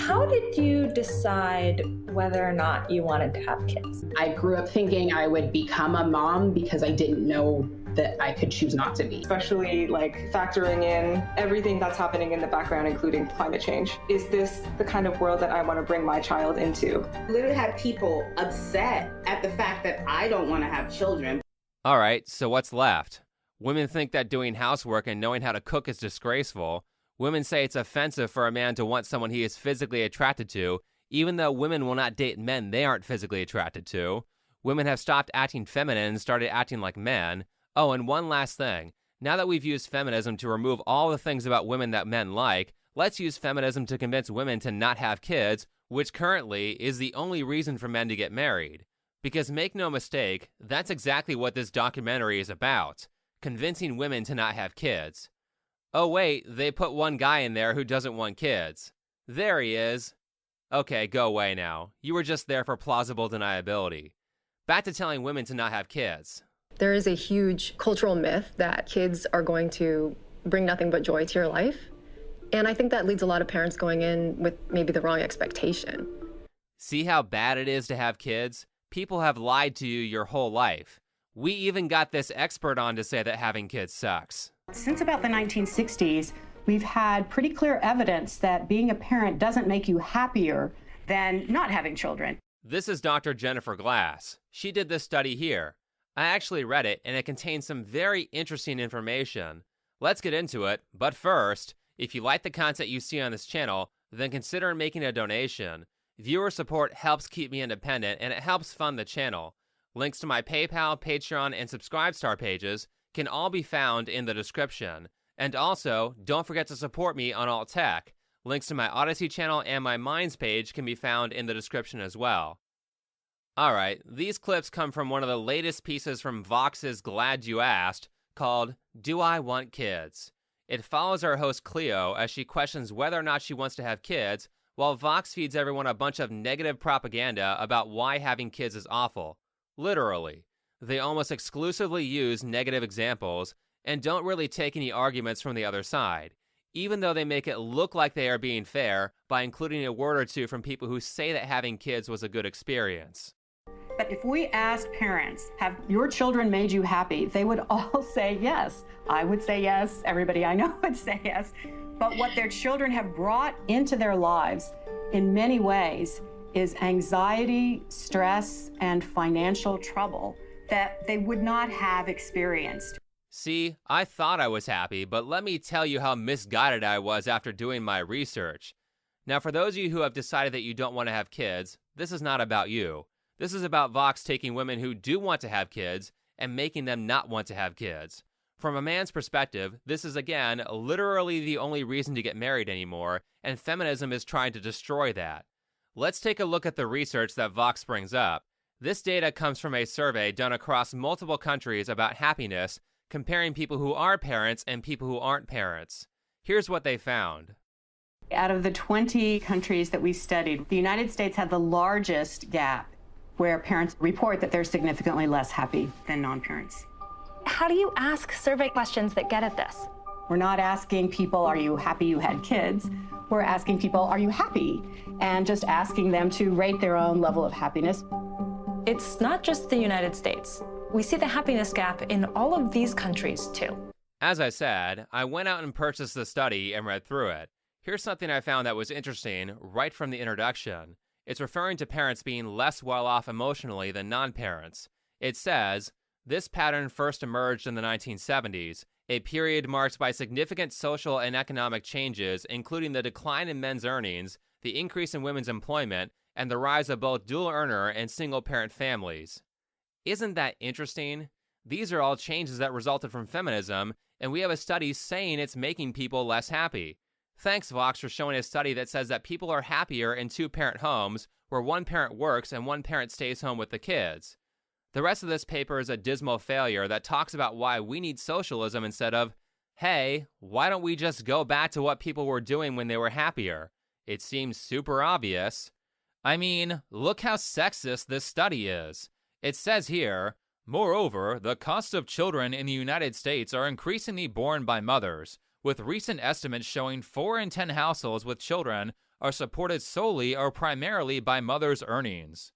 How did you decide whether or not you wanted to have kids? I grew up thinking I would become a mom because I didn't know that I could choose not to be. Especially factoring in everything that's happening in the background, including climate change. Is this the kind of world that I want to bring my child into? I literally had people upset at the fact that I don't want to have children. All right, so what's left? Women think that doing housework and knowing how to cook is disgraceful. Women say it's offensive for a man to want someone he is physically attracted to, even though women will not date men they aren't physically attracted to. Women have stopped acting feminine and started acting like men. Oh, and one last thing. Now that we've used feminism to remove all the things about women that men like, let's use feminism to convince women to not have kids, which currently is the only reason for men to get married. Because make no mistake, that's exactly what this documentary is about. Convincing women to not have kids. Oh wait, they put one guy in there who doesn't want kids. There he is. Okay, go away now. You were just there for plausible deniability. Back to telling women to not have kids. There is a huge cultural myth that kids are going to bring nothing but joy to your life. And I think that leads a lot of parents going in with maybe the wrong expectation. See how bad it is to have kids? People have lied to you your whole life. We even got this expert on to say that having kids sucks. Since about the 1960s, we've had pretty clear evidence that being a parent doesn't make you happier than not having children. This is Dr. Jennifer Glass. She did this study here. I actually read it, and it contains some very interesting information. Let's get into it, but first, if you like the content you see on this channel, then consider making a donation. Viewer support helps keep me independent, and it helps fund the channel. Links to my PayPal, Patreon, and Subscribestar pages can all be found in the description. And also, don't forget to support me on Alt Tech. Links to my Odysee channel and my Minds page can be found in the description as well. Alright, these clips come from one of the latest pieces from Vox's Glad You Asked, called Do I Want Kids? It follows our host Cleo as she questions whether or not she wants to have kids, while Vox feeds everyone a bunch of negative propaganda about why having kids is awful. Literally. They almost exclusively use negative examples, and don't really take any arguments from the other side, even though they make it look like they are being fair by including a word or two from people who say that having kids was a good experience. But if we asked parents, have your children made you happy? They would all say yes. I would say yes. Everybody I know would say yes. But what their children have brought into their lives in many ways is anxiety, stress, and financial trouble that they would not have experienced. See, I thought I was happy, but let me tell you how misguided I was after doing my research. Now, for those of you who have decided that you don't want to have kids, this is not about you. This is about Vox taking women who do want to have kids and making them not want to have kids. From a man's perspective, this is again literally the only reason to get married anymore, and feminism is trying to destroy that. Let's take a look at the research that Vox brings up. This data comes from a survey done across multiple countries about happiness, comparing people who are parents and people who aren't parents. Here's what they found. Out of the 20 countries that we studied, the United States had the largest gap where parents report that they're significantly less happy than non-parents. How do you ask survey questions that get at this? We're not asking people, are you happy you had kids? We're asking people, are you happy? And just asking them to rate their own level of happiness. It's not just the United States. We see the happiness gap in all of these countries too. As I said, I went out and purchased the study and read through it. Here's something I found that was interesting right from the introduction. It's referring to parents being less well off emotionally than non-parents. It says, this pattern first emerged in the 1970s, a period marked by significant social and economic changes, including the decline in men's earnings, the increase in women's employment, and the rise of both dual-earner and single-parent families. Isn't that interesting? These are all changes that resulted from feminism, and we have a study saying it's making people less happy. Thanks, Vox, for showing a study that says that people are happier in two-parent homes where one parent works and one parent stays home with the kids. The rest of this paper is a dismal failure that talks about why we need socialism instead of, hey, why don't we just go back to what people were doing when they were happier? It seems super obvious. I mean, look how sexist this study is. It says here, moreover, the costs of children in the United States are increasingly borne by mothers, with recent estimates showing 4 in 10 households with children are supported solely or primarily by mothers' earnings.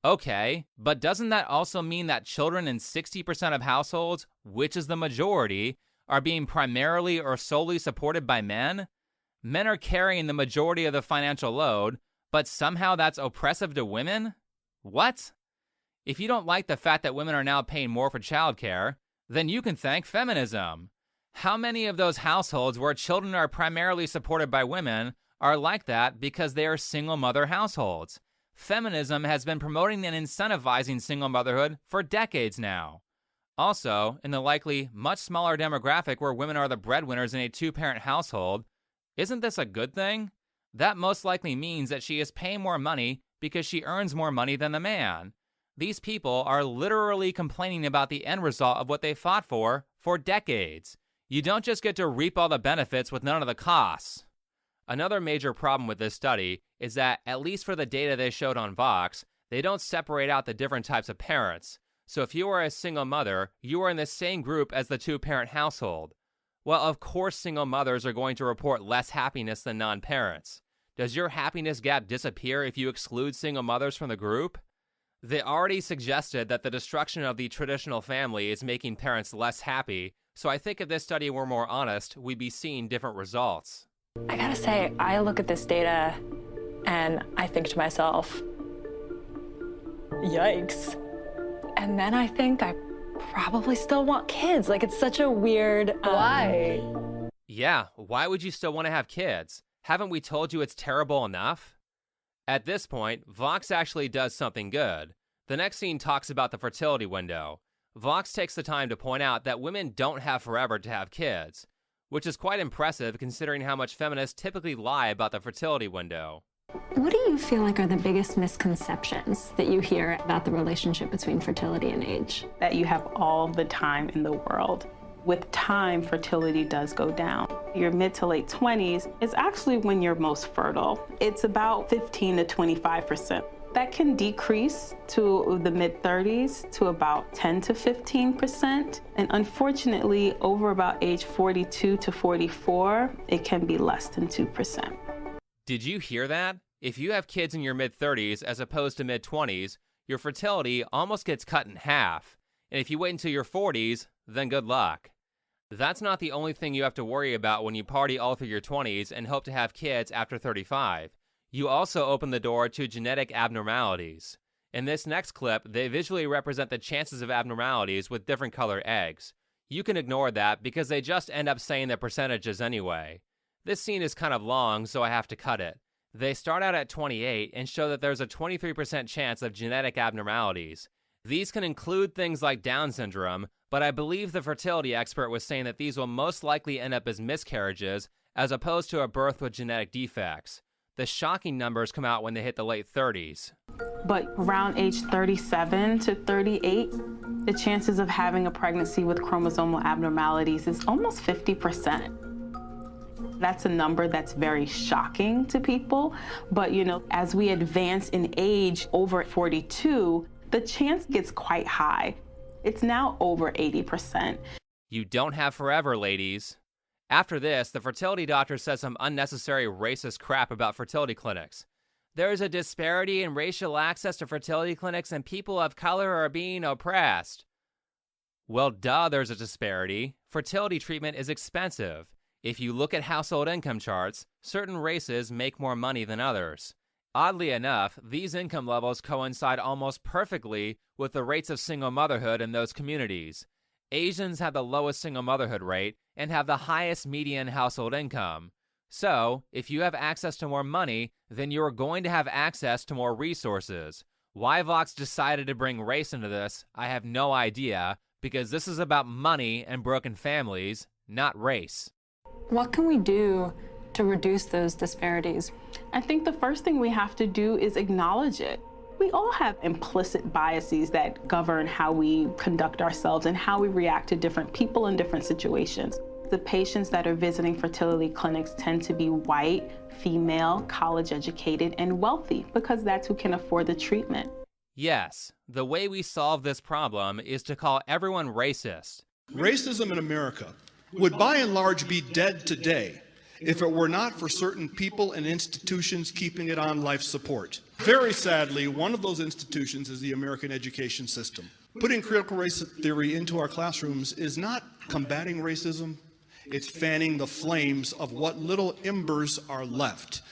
Okay, but doesn't that also mean that children in 60% of households, which is the majority, are being primarily or solely supported by men? Men are carrying the majority of the financial load, but somehow that's oppressive to women? What? If you don't like the fact that women are now paying more for childcare, then you can thank feminism. How many of those households where children are primarily supported by women are like that because they are single mother households? Feminism has been promoting and incentivizing single motherhood for decades now. Also, in the likely much smaller demographic where women are the breadwinners in a two-parent household, isn't this a good thing? That most likely means that she is paying more money because she earns more money than the man. These people are literally complaining about the end result of what they fought for decades. You don't just get to reap all the benefits with none of the costs. Another major problem with this study is that, at least for the data they showed on Vox, they don't separate out the different types of parents. So if you are a single mother, you are in the same group as the two-parent household. Well, of course single mothers are going to report less happiness than non-parents. Does your happiness gap disappear if you exclude single mothers from the group? They already suggested that the destruction of the traditional family is making parents less happy, so I think if this study were more honest, we'd be seeing different results. I gotta say, I look at this data and I think to myself, yikes. And then I think I probably still want kids. Like, it's such a weird... Why? Yeah, why would you still want to have kids? Haven't we told you it's terrible enough? At this point, Vox actually does something good. The next scene talks about the fertility window. Vox takes the time to point out that women don't have forever to have kids, which is quite impressive considering how much feminists typically lie about the fertility window. What do you feel like are the biggest misconceptions that you hear about the relationship between fertility and age? That you have all the time in the world. With time, fertility does go down. Your mid to late 20s is actually when you're most fertile. It's about 15 to 25%. That can decrease to the mid 30s to about 10 to 15%. And unfortunately, over about age 42 to 44, it can be less than 2%. Did you hear that? If you have kids in your mid-30s as opposed to mid-20s, your fertility almost gets cut in half. And if you wait until your 40s, then good luck. That's not the only thing you have to worry about when you party all through your 20s and hope to have kids after 35. You also open the door to genetic abnormalities. In this next clip, they visually represent the chances of abnormalities with different colored eggs. You can ignore that because they just end up saying the percentages anyway. This scene is kind of long, so I have to cut it. They start out at 28 and show that there's a 23% chance of genetic abnormalities. These can include things like Down syndrome, but I believe the fertility expert was saying that these will most likely end up as miscarriages as opposed to a birth with genetic defects. The shocking numbers come out when they hit the late 30s. But around age 37 to 38, the chances of having a pregnancy with chromosomal abnormalities is almost 50%. That's a number that's very shocking to people. But, as we advance in age over 42, the chance gets quite high. It's now over 80%. You don't have forever, ladies. After this, the fertility doctor says some unnecessary racist crap about fertility clinics. There is a disparity in racial access to fertility clinics and people of color are being oppressed. Well, duh, there's a disparity. Fertility treatment is expensive. If you look at household income charts, certain races make more money than others. Oddly enough, these income levels coincide almost perfectly with the rates of single motherhood in those communities. Asians have the lowest single motherhood rate and have the highest median household income. So, if you have access to more money, then you're going to have access to more resources. Why Vox decided to bring race into this, I have no idea, because this is about money and broken families, not race. What can we do to reduce those disparities? I think the first thing we have to do is acknowledge it. We all have implicit biases that govern how we conduct ourselves and how we react to different people in different situations. The patients that are visiting fertility clinics tend to be white, female, college educated, and wealthy because that's who can afford the treatment. Yes, the way we solve this problem is to call everyone racist. Racism in America would by and large be dead today if it were not for certain people and institutions keeping it on life support. Very sadly, one of those institutions is the American education system. Putting critical race theory into our classrooms is not combating racism, it's fanning the flames of what little embers are left.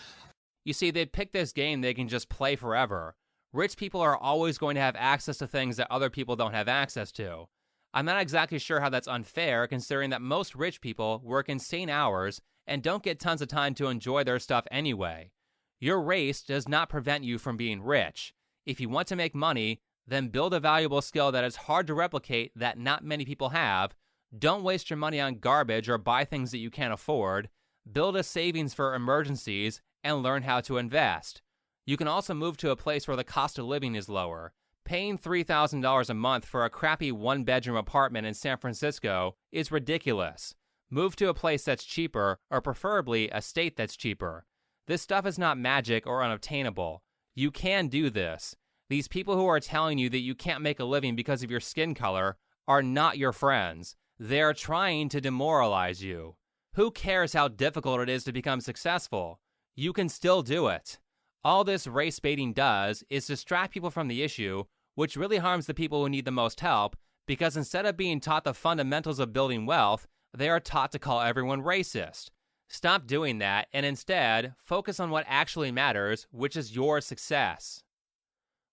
You see, they pick this game they can just play forever. Rich people are always going to have access to things that other people don't have access to. I'm not exactly sure how that's unfair, considering that most rich people work insane hours and don't get tons of time to enjoy their stuff anyway. Your race does not prevent you from being rich. If you want to make money, then build a valuable skill that is hard to replicate that not many people have. Don't waste your money on garbage or buy things that you can't afford. Build a savings for emergencies and learn how to invest. You can also move to a place where the cost of living is lower. Paying $3,000 a month for a crappy one-bedroom apartment in San Francisco is ridiculous. Move to a place that's cheaper, or preferably a state that's cheaper. This stuff is not magic or unobtainable. You can do this. These people who are telling you that you can't make a living because of your skin color are not your friends. They're trying to demoralize you. Who cares how difficult it is to become successful? You can still do it. All this race baiting does is distract people from the issue, which really harms the people who need the most help, because instead of being taught the fundamentals of building wealth, they are taught to call everyone racist. Stop doing that and instead focus on what actually matters, which is your success.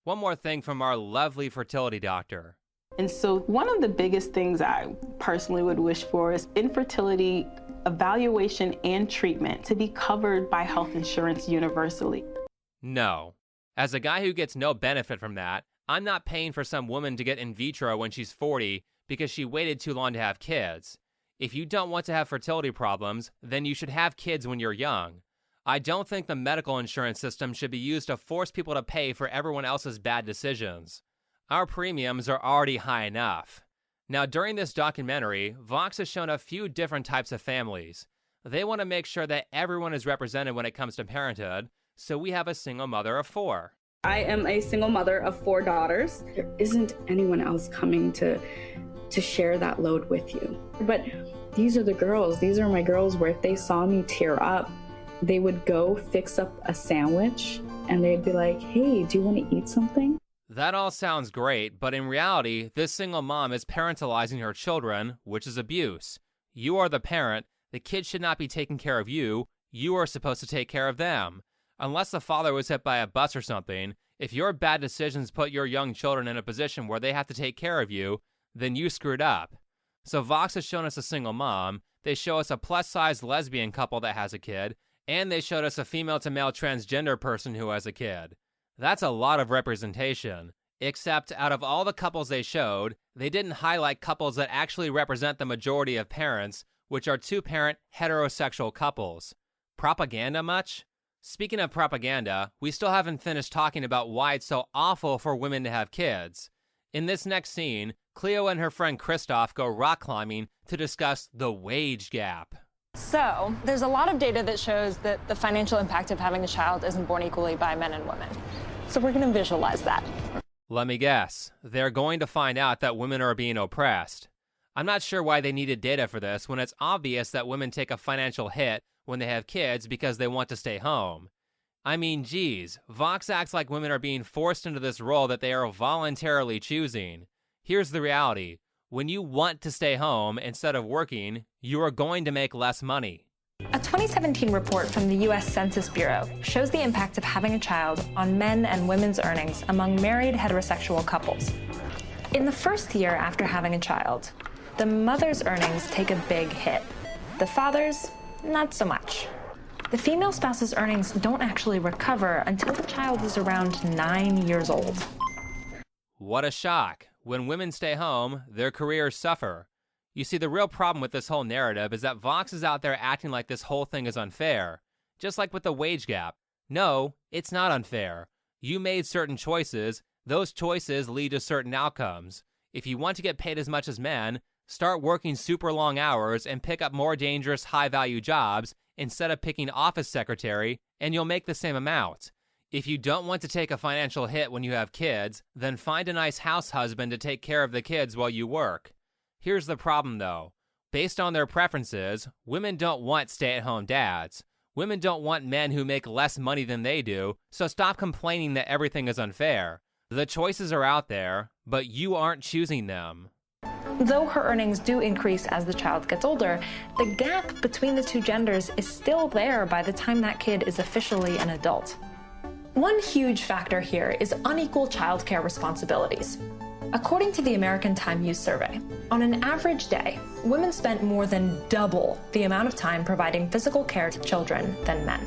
One more thing from our lovely fertility doctor. And so one of the biggest things I personally would wish for is infertility evaluation and treatment to be covered by health insurance universally. No. As a guy who gets no benefit from that, I'm not paying for some woman to get in vitro when she's 40 because she waited too long to have kids. If you don't want to have fertility problems, then you should have kids when you're young. I don't think the medical insurance system should be used to force people to pay for everyone else's bad decisions. Our premiums are already high enough. Now, during this documentary, Vox has shown a few different types of families. They want to make sure that everyone is represented when it comes to parenthood, so we have a single mother of 4. I am a single mother of 4 daughters. There isn't anyone else coming to share that load with you. But these are the girls. These are my girls where if they saw me tear up, they would go fix up a sandwich and they'd be like, hey, do you want to eat something? That all sounds great, but in reality, this single mom is parentalizing her children, which is abuse. You are the parent. The kids should not be taking care of you. You are supposed to take care of them. Unless the father was hit by a bus or something, if your bad decisions put your young children in a position where they have to take care of you, then you screwed up. So Vox has shown us a single mom, they show us a plus-sized lesbian couple that has a kid, and they showed us a female-to-male transgender person who has a kid. That's a lot of representation. Except out of all the couples they showed, they didn't highlight couples that actually represent the majority of parents, which are 2-parent heterosexual couples. Propaganda much? Speaking of propaganda, we still haven't finished talking about why it's so awful for women to have kids. In this next scene, Cleo and her friend Christoph go rock climbing to discuss the wage gap. So, there's a lot of data that shows that the financial impact of having a child isn't borne equally by men and women. So we're going to visualize that. Let me guess, they're going to find out that women are being oppressed. I'm not sure why they needed data for this when it's obvious that women take a financial hit when they have kids because they want to stay home. I mean, geez, Vox acts like women are being forced into this role that they are voluntarily choosing. Here's the reality. When you want to stay home instead of working, you are going to make less money. A 2017 report from the U.S. Census Bureau shows the impact of having a child on men and women's earnings among married heterosexual couples. In the first year after having a child, the mother's earnings take a big hit. The father's, not so much. The female spouse's earnings don't actually recover until the child is around 9 years old. What a shock. When women stay home, their careers suffer. You see, the real problem with this whole narrative is that Vox is out there acting like this whole thing is unfair. Just like with the wage gap. No, it's not unfair. You made certain choices. Those choices lead to certain outcomes. If you want to get paid as much as men, start working super long hours and pick up more dangerous high-value jobs instead of picking office secretary, and you'll make the same amount. If you don't want to take a financial hit when you have kids, then find a nice house husband to take care of the kids while you work. Here's the problem, though. Based on their preferences, women don't want stay-at-home dads. Women don't want men who make less money than they do, so stop complaining that everything is unfair. The choices are out there, but you aren't choosing them. Though her earnings do increase as the child gets older, the gap between the two genders is still there by the time that kid is officially an adult. One huge factor here is unequal childcare responsibilities. According to the American Time Use Survey, on an average day, women spent more than double the amount of time providing physical care to children than men.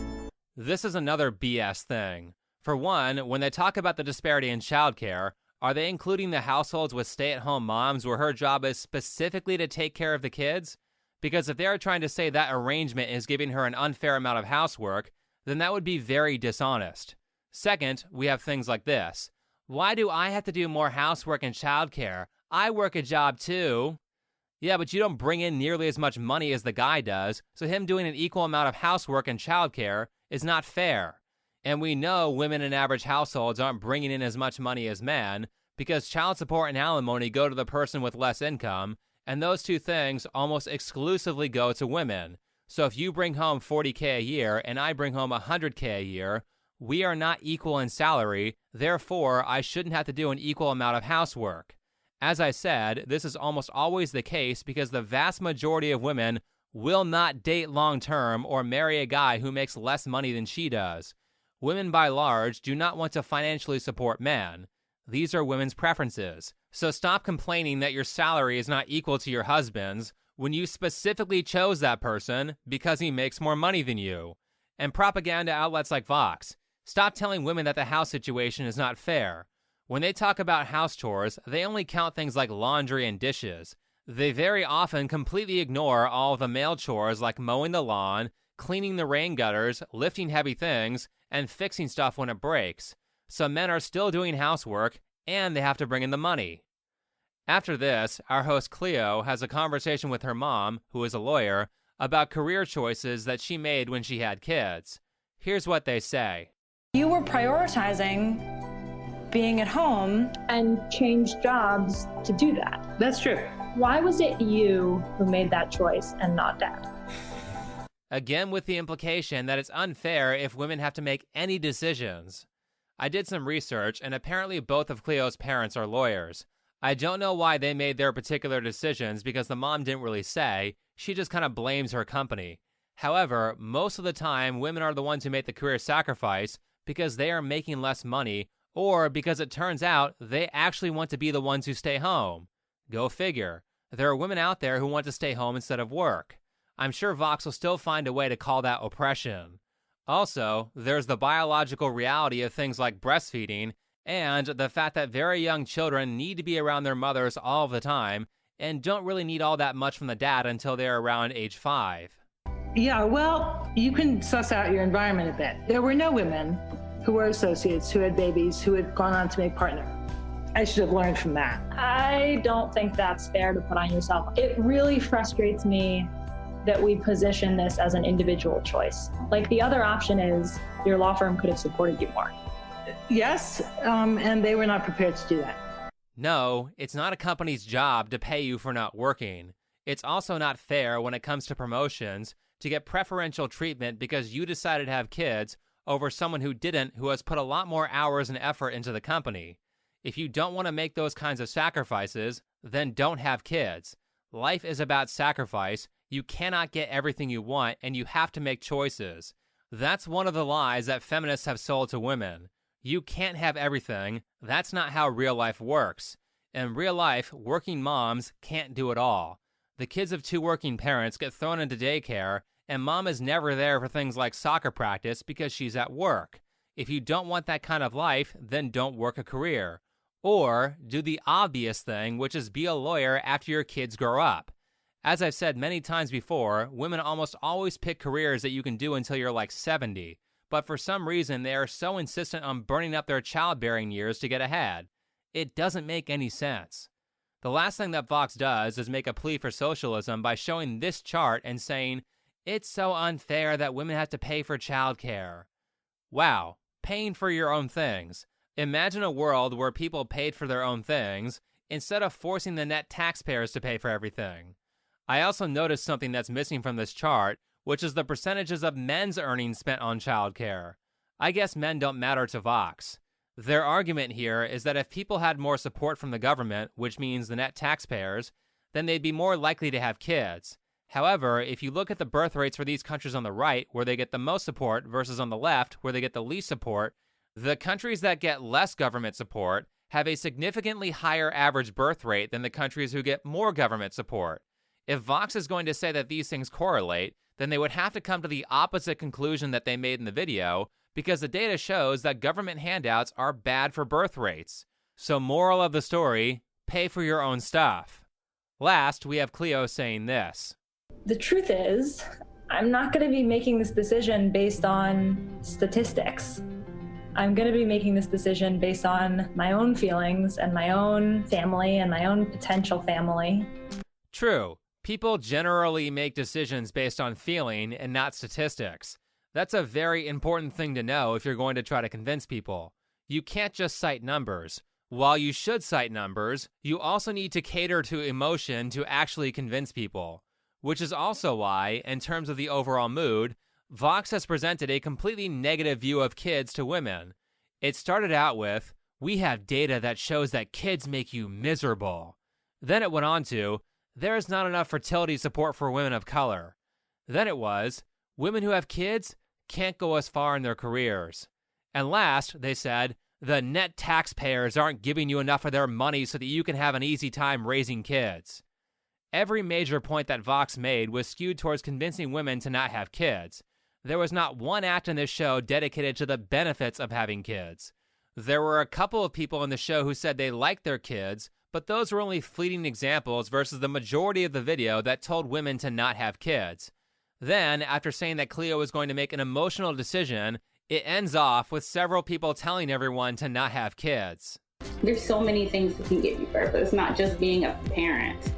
This is another BS thing. For one, when they talk about the disparity in childcare, are they including the households with stay-at-home moms where her job is specifically to take care of the kids? Because if they are trying to say that arrangement is giving her an unfair amount of housework, then that would be very dishonest. Second, we have things like this. Why do I have to do more housework and childcare? I work a job too. Yeah, but you don't bring in nearly as much money as the guy does, so him doing an equal amount of housework and childcare is not fair. And we know women in average households aren't bringing in as much money as men because child support and alimony go to the person with less income, and those two things almost exclusively go to women. So if you bring home $40K a year and I bring home $100K a year, we are not equal in salary, therefore I shouldn't have to do an equal amount of housework. As I said, this is almost always the case because the vast majority of women will not date long-term or marry a guy who makes less money than she does. Women by large do not want to financially support men. These are women's preferences. So stop complaining that your salary is not equal to your husband's when you specifically chose that person because he makes more money than you. And propaganda outlets like Vox, stop telling women that the house situation is not fair. When they talk about house chores, they only count things like laundry and dishes. They very often completely ignore all of the male chores like mowing the lawn, cleaning the rain gutters, lifting heavy things, and fixing stuff when it breaks. So men are still doing housework, and they have to bring in the money. After this, our host Cleo has a conversation with her mom, who is a lawyer, about career choices that she made when she had kids. Here's what they say. You were prioritizing being at home and changed jobs to do that. That's true. Why was it you who made that choice and not Dad? Again, with the implication that it's unfair if women have to make any decisions. I did some research, and apparently both of Cleo's parents are lawyers. I don't know why they made their particular decisions because the mom didn't really say. She just kind of blames her company. However, most of the time, women are the ones who make the career sacrifice because they are making less money or because it turns out they actually want to be the ones who stay home. Go figure. There are women out there who want to stay home instead of work. I'm sure Vox will still find a way to call that oppression. Also, there's the biological reality of things like breastfeeding and the fact that very young children need to be around their mothers all the time and don't really need all that much from the dad until they're around age 5. Yeah, well, you can suss out your environment a bit. There were no women who were associates who had babies who had gone on to make partner. I should have learned from that. I don't think that's fair to put on yourself. It really frustrates me that we position this as an individual choice. Like, the other option is your law firm could have supported you more. Yes, and they were not prepared to do that. No, it's not a company's job to pay you for not working. It's also not fair when it comes to promotions to get preferential treatment because you decided to have kids over someone who didn't, who has put a lot more hours and effort into the company. If you don't want to make those kinds of sacrifices, then don't have kids. Life is about sacrifice. You cannot get everything you want, and you have to make choices. That's one of the lies that feminists have sold to women. You can't have everything. That's not how real life works. In real life, working moms can't do it all. The kids of two working parents get thrown into daycare, and mom is never there for things like soccer practice because she's at work. If you don't want that kind of life, then don't work a career. Or do the obvious thing, which is be a lawyer after your kids grow up. As I've said many times before, women almost always pick careers that you can do until you're like 70. But for some reason, they are so insistent on burning up their childbearing years to get ahead. It doesn't make any sense. The last thing that Vox does is make a plea for socialism by showing this chart and saying, it's so unfair that women have to pay for childcare. Wow, paying for your own things. Imagine a world where people paid for their own things instead of forcing the net taxpayers to pay for everything. I also noticed something that's missing from this chart, which is the percentages of men's earnings spent on childcare. I guess men don't matter to Vox. Their argument here is that if people had more support from the government, which means the net taxpayers, then they'd be more likely to have kids. However, if you look at the birth rates for these countries on the right, where they get the most support, versus on the left, where they get the least support, the countries that get less government support have a significantly higher average birth rate than the countries who get more government support. If Vox is going to say that these things correlate, then they would have to come to the opposite conclusion that they made in the video, because the data shows that government handouts are bad for birth rates. So moral of the story, pay for your own stuff. Last, we have Cleo saying this. The truth is, I'm not going to be making this decision based on statistics. I'm going to be making this decision based on my own feelings and my own family and my own potential family. True. People generally make decisions based on feeling and not statistics. That's a very important thing to know if you're going to try to convince people. You can't just cite numbers. While you should cite numbers, you also need to cater to emotion to actually convince people. Which is also why, in terms of the overall mood, Vox has presented a completely negative view of kids to women. It started out with, we have data that shows that kids make you miserable. Then it went on to, there is not enough fertility support for women of color. Then it was, women who have kids can't go as far in their careers. And last, they said, the net taxpayers aren't giving you enough of their money so that you can have an easy time raising kids. Every major point that Vox made was skewed towards convincing women to not have kids. There was not one act in this show dedicated to the benefits of having kids. There were a couple of people in the show who said they liked their kids, but those were only fleeting examples versus the majority of the video that told women to not have kids. Then, after saying that Cleo was going to make an emotional decision, it ends off with several people telling everyone to not have kids. There's so many things that can get you purpose, not just being a parent.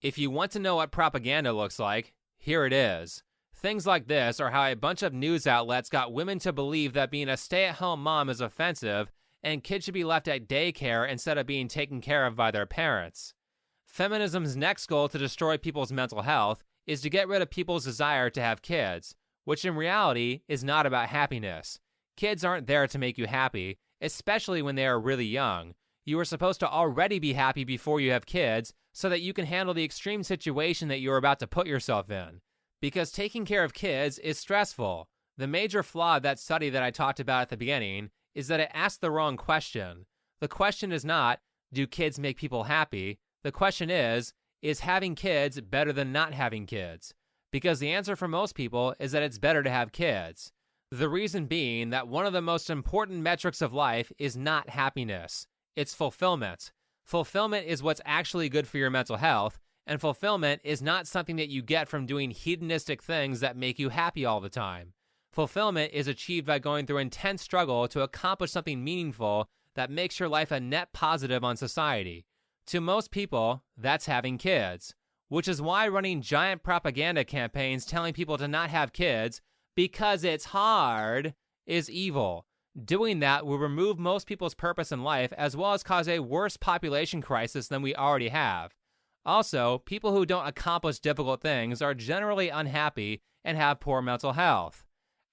If you want to know what propaganda looks like, here it is. Things like this are how a bunch of news outlets got women to believe that being a stay-at-home mom is offensive and kids should be left at daycare instead of being taken care of by their parents. Feminism's next goal to destroy people's mental health is to get rid of people's desire to have kids, which in reality is not about happiness. Kids aren't there to make you happy, especially when they are really young. You are supposed to already be happy before you have kids so that you can handle the extreme situation that you're about to put yourself in. Because taking care of kids is stressful. The major flaw of that study that I talked about at the beginning is that it asked the wrong question. The question is not, do kids make people happy? The question is having kids better than not having kids? Because the answer for most people is that it's better to have kids. The reason being that one of the most important metrics of life is not happiness. It's fulfillment. Fulfillment is what's actually good for your mental health, and fulfillment is not something that you get from doing hedonistic things that make you happy all the time. Fulfillment is achieved by going through intense struggle to accomplish something meaningful that makes your life a net positive on society. To most people, that's having kids, which is why running giant propaganda campaigns telling people to not have kids because it's hard is evil. Doing that will remove most people's purpose in life as well as cause a worse population crisis than we already have. Also, people who don't accomplish difficult things are generally unhappy and have poor mental health.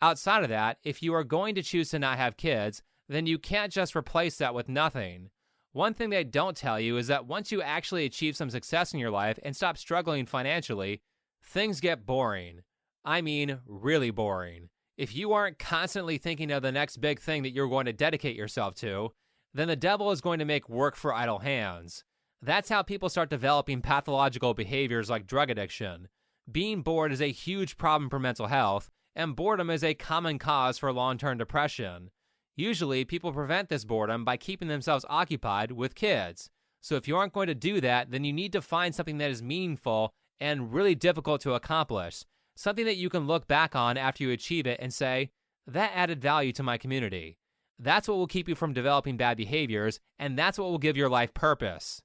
Outside of that, if you are going to choose to not have kids, then you can't just replace that with nothing. One thing they don't tell you is that once you actually achieve some success in your life and stop struggling financially, things get boring. I mean, really boring. If you aren't constantly thinking of the next big thing that you're going to dedicate yourself to, then the devil is going to make work for idle hands. That's how people start developing pathological behaviors like drug addiction. Being bored is a huge problem for mental health, and boredom is a common cause for long-term depression. Usually, people prevent this boredom by keeping themselves occupied with kids. So if you aren't going to do that, then you need to find something that is meaningful and really difficult to accomplish. Something that you can look back on after you achieve it and say, that added value to my community. That's what will keep you from developing bad behaviors, and that's what will give your life purpose.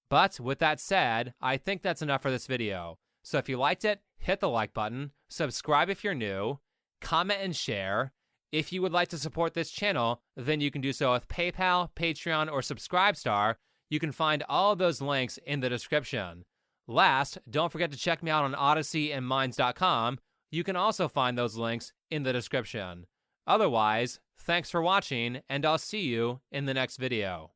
But with that said, I think that's enough for this video. So if you liked it, hit the like button, subscribe if you're new, comment and share. If you would like to support this channel, then you can do so with PayPal, Patreon, or Subscribestar. You can find all of those links in the description. Last, don't forget to check me out on Odysee and Minds.com. You can also find those links in the description. Otherwise, thanks for watching, and I'll see you in the next video.